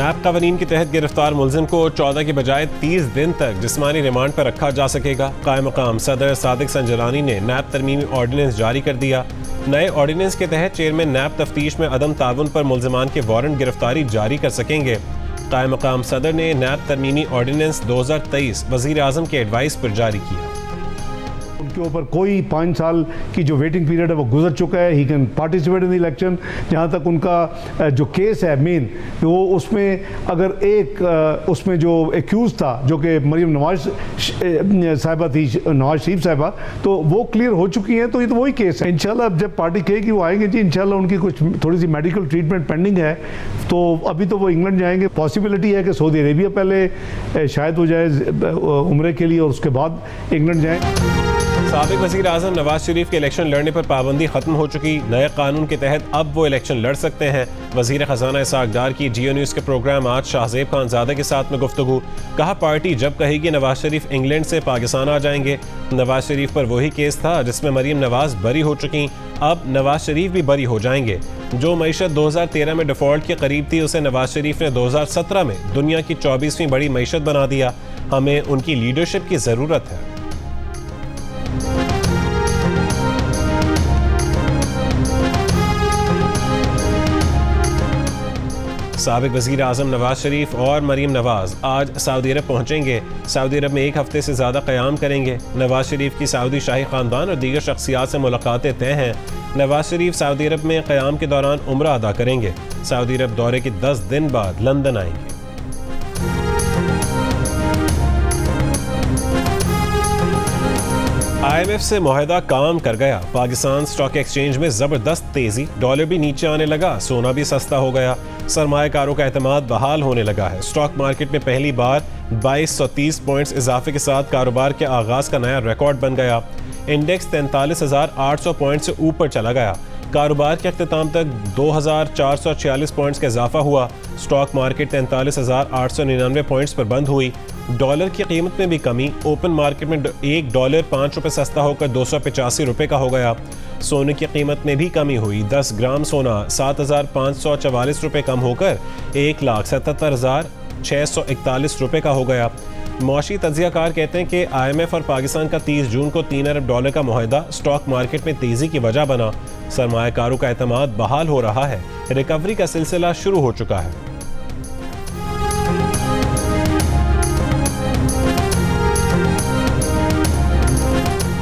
नैब कवानीन के तहत गिरफ्तार मुलजिम को 14 की बजाय 30 दिन तक जिस्मानी रिमांड पर रखा जा सकेगा। कायम मकाम सदर सादिक संजरानी ने नैब तरमीमी ऑर्डिनेंस जारी कर दिया। नए ऑर्डिनेंस के तहत चेयरमैन नैब तफ्तीश में अदम ताउन पर मुलजिमान के वारंट गिरफ्तारी जारी कर सकेंगे। कायम मकाम सदर ने नैब तरमीमी ऑर्डिनेंस 2023 वज़ीर आज़म के एडवाइस पर जारी किया। उनके ऊपर कोई 5 साल की जो वेटिंग पीरियड है वो गुजर चुका है। He can participate in the election. जहाँ तक उनका जो केस है मेन, वो उसमें अगर एक उसमें जो एक्यूज था जो कि मरीम नवाज साहिबा थी, नवाज शरीफ साहिबा, तो वो क्लियर हो चुकी हैं। तो ये तो वही केस है। इंशाल्लाह जब पार्टी कहेगी वो आएंगे जी। इंशाल्लाह उनकी कुछ थोड़ी सी मेडिकल ट्रीटमेंट पेंडिंग है, तो अभी तो वो इंग्लैंड जाएंगे। पॉसिबिलिटी है कि सऊदी अरेबिया पहले शायद हो जाए उम्रे के लिए और उसके बाद इंग्लैंड जाएँ। साबिक वज़ीर आज़म नवाज शरीफ के इलेक्शन लड़ने पर पाबंदी खत्म हो चुकी। नए कानून के तहत अब वो इलेक्शन लड़ सकते हैं। वज़ीर ख़जाना इसहाक़ डार की जियो न्यूज़ के प्रोग्राम आज शाहज़ेब खानज़ादा के साथ में गुफ्तगू। कहा पार्टी जब कहेगी नवाज शरीफ इंग्लैंड से पाकिस्तान आ जाएंगे। नवाज शरीफ पर वही केस था जिसमें मरीम नवाज बरी हो चुकी, अब नवाज शरीफ भी बरी हो जाएंगे। जो मईशत 2013 में डिफ़ॉल्ट के करीब थी, उसे नवाज शरीफ ने 2017 में दुनिया की 24वीं बड़ी मईशत बना दिया। हमें उनकी लीडरशिप की ज़रूरत है। साबिक वज़ीर आज़म नवाज शरीफ और मरीम नवाज आज सऊदी अरब पहुँचेंगे। सऊदी अरब में 1 हफ्ते से ज़्यादा क़याम करेंगे। नवाज शरीफ की सऊदी शाही ख़ानदान और दीगर शख्सियात से मुलाकातें तय हैं। नवाज शरीफ सऊदी अरब में क़याम के दौरान उम्रा अदा करेंगे। सऊदी अरब दौरे के 10 दिन बाद लंदन आएंगे। IMF से मुआहदा काम कर गया। पाकिस्तान स्टॉक एक्सचेंज में ज़बरदस्त तेज़ी, डॉलर भी नीचे आने लगा, सोना भी सस्ता हो गया, सरमायाकारों का एतमाद बहाल होने लगा है। स्टॉक मार्केट में पहली बार 2230 पॉइंट्स इजाफे के साथ कारोबार के आगाज़ का नया रिकॉर्ड बन गया। इंडेक्स 43,800 पॉइंट से ऊपर चला गया। कारोबार के अख्ताम तक 2446 पॉइंट्स का इजाफा हुआ। स्टॉक मार्केट 43,899 पॉइंट्स पर बंद हुई। डॉलर की कीमत में भी कमी, ओपन मार्केट में $1 5 सस्ता होकर 285 रुपये का हो गया। सोने की कीमत में भी कमी हुई। 10 ग्राम सोना 7,544 रुपये कम होकर 1,77,641 रुपये का हो गया। मौशी तज्जियाकार कहते हैं कि IMF और पाकिस्तान का 30 जून को $3 अरब का मुआहदा स्टॉक मार्केट में तेज़ी की वजह बना। सरमायाकारों का एतमाद बहाल हो रहा है। रिकवरी का सिलसिला शुरू हो चुका है।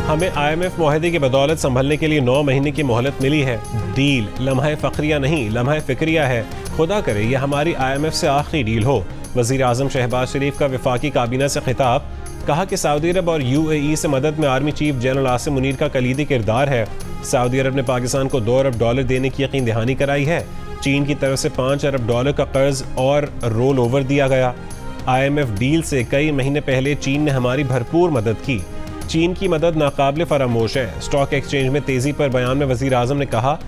हमें IMF मुआहदे की बदौलत संभलने के लिए 9 महीने की मोहलत मिली है। डील लम्हा फ़ख्रिया नहीं, लम्हा फ़िक्रिया है। खुदा करे यह हमारी IMF से आखिरी डील हो। वज़ीर आज़म शहबाज शरीफ का वफाकी काबीना से खिताब। कहा कि सऊदी अरब और UAE से मदद में army chief general Asim Munir का कलीदी किरदार है। सऊदी अरब ने पाकिस्तान को $2 अरब देने की यकीन दहानी कराई है। चीन की तरफ से $5 अरब का कर्ज और रोल ओवर दिया गया। IMF डील से कई महीने पहले चीन ने हमारी भरपूर मदद की। चीन की मदद नाकाबिल फरामोश है। स्टॉक एक्सचेंज में तेज़ी पर बयान में वज़ीर आज़म ने कहा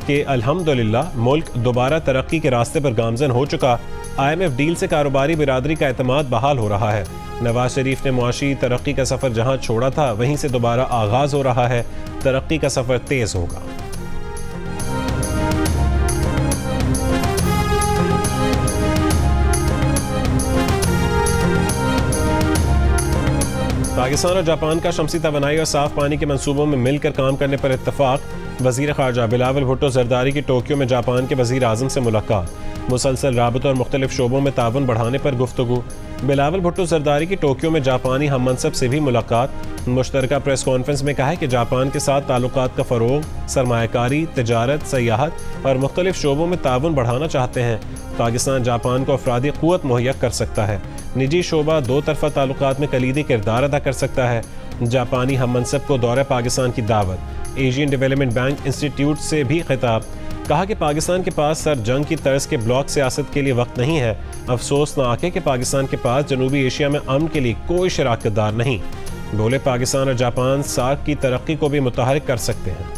कि अल्हम्दुलिल्लाह मुल्क दोबारा तरक्की के रास्ते पर गामजन हो चुका। IMF डील से कारोबारी बिरादरी का एतमाद बहाल हो रहा है। नवाज शरीफ ने मुआशी तरक्की का सफ़र जहाँ छोड़ा था वहीं से दोबारा आगाज़ हो रहा है। तरक्की का सफ़र तेज़ होगा। पाकिस्तान और जापान का शमसी तवानाई और साफ पानी के मंसूबों में मिलकर काम करने पर इत्तफाक। वज़ीर ख़ारजा बिलावल भुट्टो ज़रदारी की टोक्यो में जापान के वज़ीर आज़म से मुलाकात। मुसलसल राबतों और मुख्तलिफ शोबों में ताउन बढ़ाने पर गुफ्तगू। बिलावल भुट्टो ज़रदारी की टोक्यो में जापानी हम मनसब से भी मुलाकात। मुश्तरका प्रेस कॉन्फ्रेंस में कहा है कि जापान के साथ ताल्लुकात का फ़रोग, सरमायाकारी, तिजारत, सयाहत और मुख्तलिफ शोबों में ताउन बढ़ाना चाहते हैं। पाकिस्तान जापान को अफरादी क़ुव्वत मुहैया कर सकता है। निजी शोबा दो तरफ़ा ताल्लुकात में कलीदी किरदार अदा कर सकता है। जापानी हम मनसब को दौरे पाकिस्तान की दावत। एशियन डेवलपमेंट बैंक इंस्टीट्यूट से भी खिताब। कहा कि पाकिस्तान के पास सर जंग की तर्ज के ब्लॉक सियासत के लिए वक्त नहीं है। अफसोसनाक है कि पाकिस्तान के पास जनूबी एशिया में अमन के लिए कोई शराकतदार नहीं। बोले पाकिस्तान और जापान सार्क की तरक्की को भी मुतहरिक कर सकते हैं।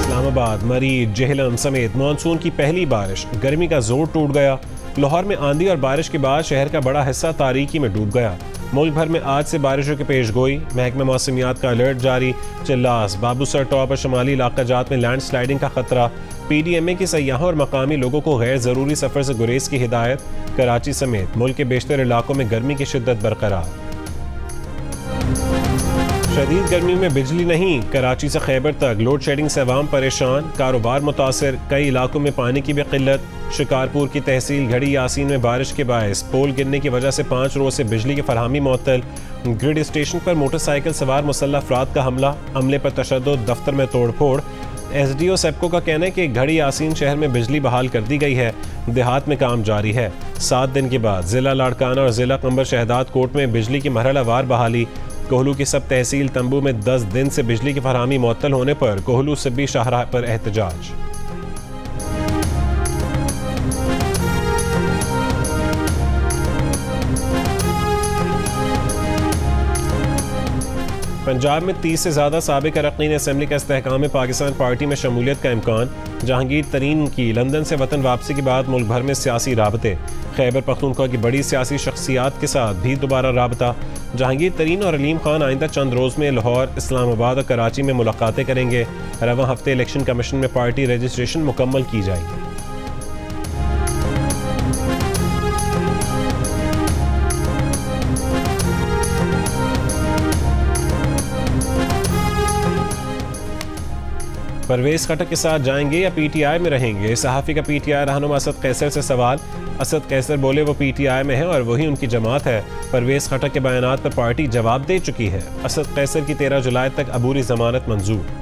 इस्लामाबाद, मरीज, जेहलम समेत मानसून की पहली बारिश, गर्मी का जोर टूट गया। लाहौर में आंधी और बारिश के बाद शहर का बड़ा हिस्सा तारीकी में डूब गया। मुल्क भर में आज से बारिशों की पेशगोई, महकमा मौसमियात का अलर्ट जारी। चिल्लास, बाबूसर टॉप और शमाली इलाका जात में लैंड स्लाइडिंग का खतरा। PDMA की सयाहों और मकामी लोगों को गैर ज़रूरी सफ़र से गुरेज की हिदायत। कराची समेत मुल्क के बेशतर इलाकों में गर्मी की शिद्दत बरकरार। शदीद गर्मी में बिजली नहीं, कराची से खैबर तक लोड शेडिंग से अवाम परेशान, कारोबार मुतासर। कई इलाकों में पानी की भी किल्लत। शिकारपुर की तहसील घड़ी यासीन में बारिश के बायस पोल गिरने की वजह से 5 रोज से बिजली की फरहमी मुअत्तल। ग्रिड स्टेशन पर मोटरसाइकिल सवार मुसल्लह अफराद का हमला, अमले पर तशद्दुद, दफ्तर में तोड़ फोड़। SDO सेप्को का कहना है कि घड़ी यासीन शहर में बिजली बहाल कर दी गई है, देहात में काम जारी है। 7 दिन के बाद जिला लाड़काना और जिला कंबर शहदाद कोट में बिजली की मरहलावार बहाली। कोहलू की सब तहसील तंबू में 10 दिन से बिजली की फरहमी मुअत्तल होने पर कोहलू सिब्बी शाहराह पर एहतजाज। पंजाब में 30 से ज़्यादा साबिक अरकान असम्बली का इस्तेहकाम में पाकिस्तान पार्टी में शमूलियत का इम्कान। जहांगीर तरीन की लंदन से वतन वापसी के बाद मुल्क भर में सियासी राबते। खैबर पख्तूनख्वा की बड़ी सियासी शख्सियात के साथ भी दोबारा राबता। जहांगीर तरीन और अलीम खान आइंदा चंद रोज़ में लाहौर, इस्लामाबाद और कराची में मुलाकातें करेंगे। रवां हफ्ते इलेक्शन कमीशन में पार्टी रजिस्ट्रेशन मुकम्मल की जाएगी। परवेज खटक के साथ जाएंगे या PTI में रहेंगे? सहाफ़ी का PTI रहनुमा असद कैसर से सवाल। असद कैसर बोले वो PTI में है और वही उनकी जमात है। परवेज खटक के बयानात पर पार्टी जवाब दे चुकी है। असद कैसर की 13 जुलाई तक अबूरी जमानत मंजूर।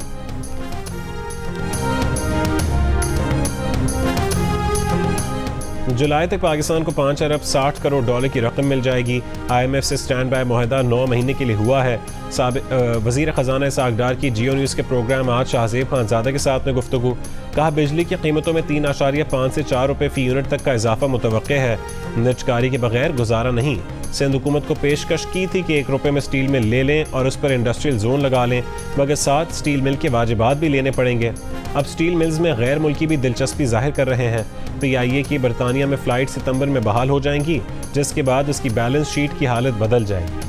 जुलाई तक पाकिस्तान को 5 अरब 60 करोड़ डॉलर की रकम मिल जाएगी। IMF से स्टैंड बाय मुआहदा 9 महीने के लिए हुआ है। वज़ीर ख़जाना इसाक डार की जियो न्यूज़ के प्रोग्राम आज शाहज़ेब खानज़ादा के साथ में गुफ्तगू। कहा बिजली की कीमतों में 3.5 से 4 रुपये फ़ी यूनिट तक का इजाफा मुतवक्के है। निजकारी के बगैर गुजारा नहीं। सिंध हुकूमत को पेशकश की थी कि 1 रुपये में स्टील मिल ले लें और उस पर इंडस्ट्रियल जोन लगा लें, मगर साथ स्टील मिल के वाजिबात भी लेने पड़ेंगे। अब स्टील मिल्स में गैर मुल्की भी दिलचस्पी जाहिर कर रहे हैं। PIA की बरतानिया में फ़्लाइट सितंबर में बहाल हो जाएंगी, जिसके बाद उसकी बैलेंस शीट की हालत बदल जाएगी।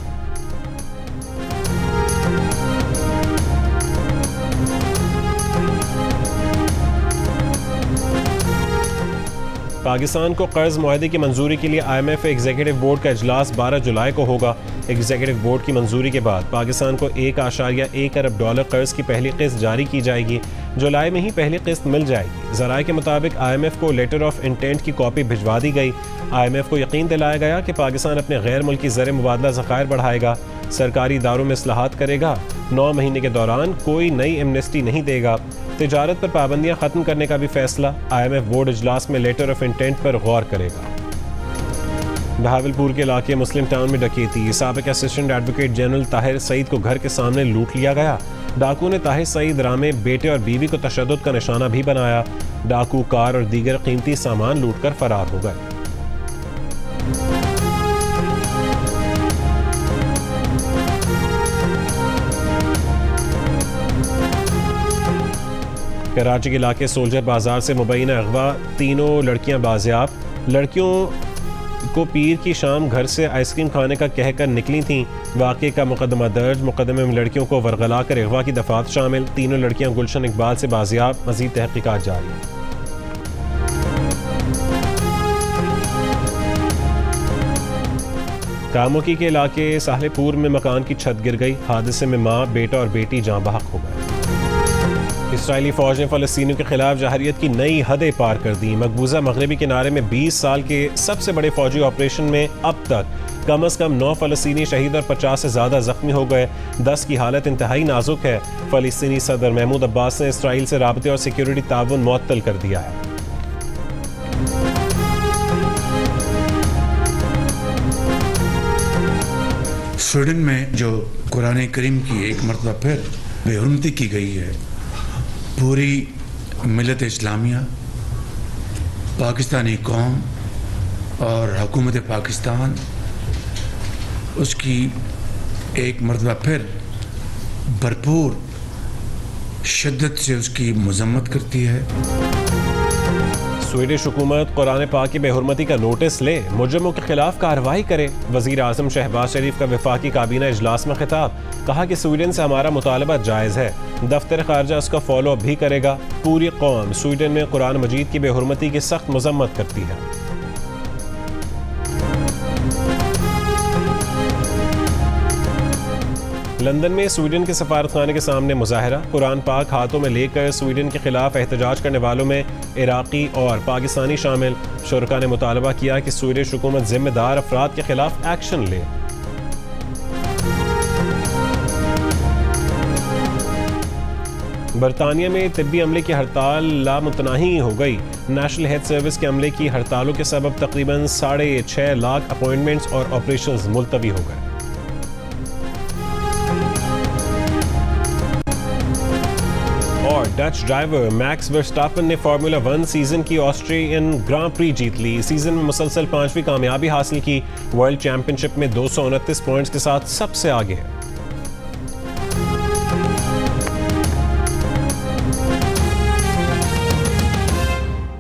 पाकिस्तान को कर्ज मुआहदे की मंजूरी के लिए IMF एग्जीक्यूटिव बोर्ड का इजलास 12 जुलाई को होगा। एग्जीक्यूटिव बोर्ड की मंजूरी के बाद पाकिस्तान को 1.1 अरब डॉलर कर्ज की पहली किस्त जारी की जाएगी। जुलाई में ही पहली किस्त मिल जाएगी। ज़राए के मुताबिक IMF को लेटर ऑफ इंटेंट की कॉपी भिजवा दी गई। IMF को यकीन दिलाया गया कि पाकिस्तान अपने गैर मुल्की ज़र मुबादला ज़खायर बढ़ाएगा, सरकारी इदारों में इस्लाहात करेगा, 9 महीने के दौरान कोई नई एमनेस्टी नहीं देगा, तिजारत पर पाबंदियां खत्म करने का भी फैसला। IMF बोर्ड इजलास में लेटर ऑफ इंटेंट पर गौर करेगा। बहावलपुर के इलाके मुस्लिम टाउन में डकैती। साबिक assistant advocate general Tahir Saeed को घर के सामने लूट लिया गया। डाकू ने ताहिर सईद रामे बेटे और बीवी को तशद्दुद का निशाना भी बनाया। डाकू कार और दीगर कीमती सामान लूट कर फरार हो गए। कराची के इलाके सोल्जर बाजार से मुबैना अगवा, 3 लड़कियां बाजियाब। लड़कियों को पीर की शाम घर से आइसक्रीम खाने का कहकर निकली थीं। वाक़े का मुकदमा दर्ज। मुकदमे में लड़कियों को वरगला कर अगवा की दफात शामिल। 3 लड़कियां गुलशन इकबाल से बाजियाब। मज़ीद तहक़ीक़ात जारी। कामोकी के इलाके साहलेपुर में मकान की छत गिर गई। हादसे में माँ, बेटा और बेटी जाँ बहक हो गए। इसराइली फ़ौज ने फ़लस्तीनियों के खिलाफ जहरियत की नई हदें पार कर दी। मकबूजा मगरबी किनारे में 20 साल के सबसे बड़े फौजी ऑपरेशन में अब तक कम अज़ कम 9 फ़लस्तीनी शहीद और 50 से ज़्यादा ज़ख्मी हो गए। 10 की हालत इंतहाई नाजुक है। फ़लस्तीनी सदर महमूद अब्बास ने इसराइल से राबते और सिक्योरिटी ताउन मुअत्तल कर दिया है। स्वीडन में जो कुरान करीम की एक मरतबा फिर बेहुरमती की गई है, पूरी मिलत इस्लामिया, पाकिस्तानी कौम और हुकूमत पाकिस्तान उसकी एक मरतबा फिर भरपूर शिद्दत से उसकी मजम्मत करती है। स्वीडिश हुकूमत कुरान पाक की बेहुरमती का नोटिस ले, मुजरिमों के खिलाफ कार्रवाई करे। वज़ीर आज़म शहबाज शरीफ का वफाकी काबीना इजलास में खिताब, कहा कि स्वीडन से हमारा मुतालबा जायज़ है, दफ्तर खारजा उसका फॉलो अप भी करेगा। पूरी कौम स्वीडन में कुरान मजीद की बेहुरमती की सख्त मजम्मत करती है। लंदन में स्वीडन के सफारतखाने के सामने मुजाहरा, कुरान पाक हाथों में लेकर स्वीडन के खिलाफ एहतजाज करने वालों में इराकी और पाकिस्तानी शामिल। शुरका ने मुतालबा किया कि स्वीडिश हुकूमत जिम्मेदार अफराद के खिलाफ एक्शन ले। बरतानिया में तिब्बी अमले की हड़ताल लामुतनाही हो गई। नेशनल हेल्थ सर्विस के अमले की हड़तालों के सबब तकरीबन 6.5 लाख अपॉइंटमेंट्स और ऑपरेशंस मुलतवी हो गए। और डच ड्राइवर मैक्स वर्स्टापन ने फार्मूला 1 सीजन की ऑस्ट्रियन ग्रां प्री जीत ली। सीजन में मुसलसल 5वीं कामयाबी हासिल की। वर्ल्ड चैंपियनशिप में 229 पॉइंट्स के साथ सबसे आगे है।